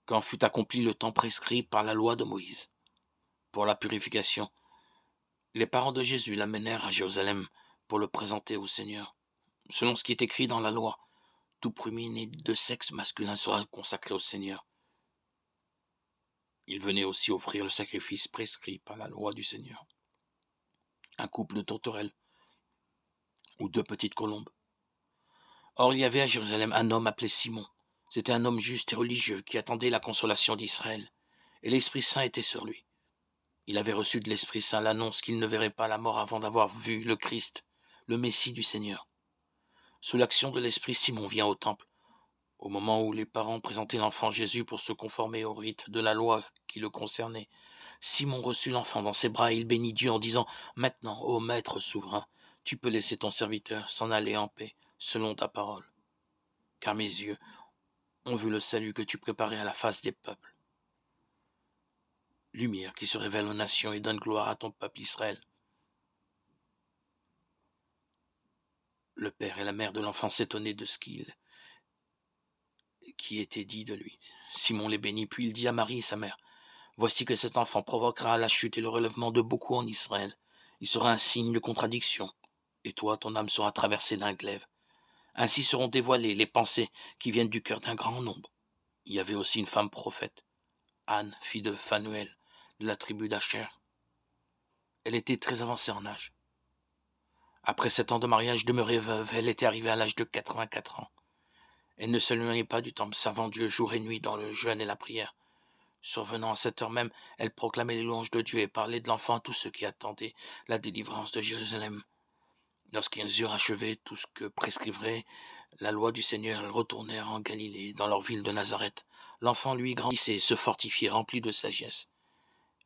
quand fut accompli le temps prescrit par la loi de Moïse pour la purification. Les parents de Jésus l'amenèrent à Jérusalem pour le présenter au Seigneur. Selon ce qui est écrit dans la loi, tout premier-né de sexe masculin sera consacré au Seigneur. Il venait aussi offrir le sacrifice prescrit par la loi du Seigneur. Un couple de tourterelles ou 2 petites colombes. Or il y avait à Jérusalem un homme appelé Simon. C'était un homme juste et religieux qui attendait la consolation d'Israël, et l'Esprit Saint était sur lui. Il avait reçu de l'Esprit Saint l'annonce qu'il ne verrait pas la mort avant d'avoir vu le Christ, le Messie du Seigneur. Sous l'action de l'Esprit, Simon vient au temple. Au moment où les parents présentaient l'enfant Jésus pour se conformer au rite de la loi qui le concernait, Simon reçut l'enfant dans ses bras et il bénit Dieu en disant « Maintenant, ô Maître souverain, tu peux laisser ton serviteur s'en aller en paix, selon ta parole. Car mes yeux ont vu le salut que tu préparais à la face des peuples. Lumière qui se révèle aux nations et donne gloire à ton peuple Israël. » Le père et la mère de l'enfant s'étonnaient de ce qui était dit de lui. Simon les bénit, puis il dit à Marie, sa mère, « Voici que cet enfant provoquera la chute et le relèvement de beaucoup en Israël. Il sera un signe de contradiction. Et toi, ton âme sera traversée d'un glaive. Ainsi seront dévoilées les pensées qui viennent du cœur d'un grand nombre. » Il y avait aussi une femme prophète, Anne, fille de Phanuel, de la tribu d'Acher. Elle était très avancée en âge. Après 7 ans de mariage demeurée veuve, elle était arrivée à l'âge de 84 ans. Elle ne s'éloignait pas du temple, servant Dieu jour et nuit dans le jeûne et la prière. Survenant à cette heure même, elle proclamait les louanges de Dieu et parlait de l'enfant à tous ceux qui attendaient la délivrance de Jérusalem. Lorsqu'ils eurent achevé tout ce que prescrivait la loi du Seigneur, ils retournèrent en Galilée, dans leur ville de Nazareth. L'enfant, lui, grandissait, se fortifiait, rempli de sagesse,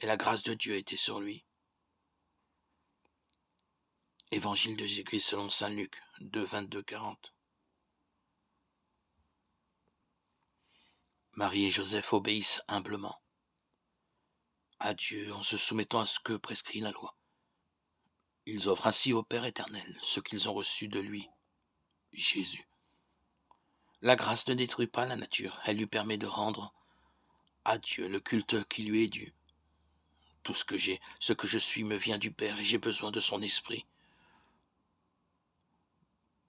et la grâce de Dieu était sur lui. Évangile de Jésus-Christ selon saint Luc 2, 22-40. Marie et Joseph obéissent humblement à Dieu en se soumettant à ce que prescrit la loi. Ils offrent ainsi au Père éternel ce qu'ils ont reçu de lui, Jésus. La grâce ne détruit pas la nature, elle lui permet de rendre à Dieu le culte qui lui est dû. Tout ce que j'ai, ce que je suis me vient du Père et j'ai besoin de son esprit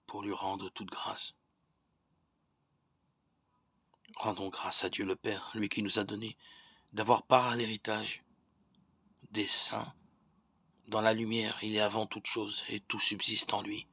pour lui rendre toute grâce. Rendons grâce à Dieu le Père, lui qui nous a donné d'avoir part à l'héritage des saints. Dans la lumière, il est avant toute chose et tout subsiste en lui.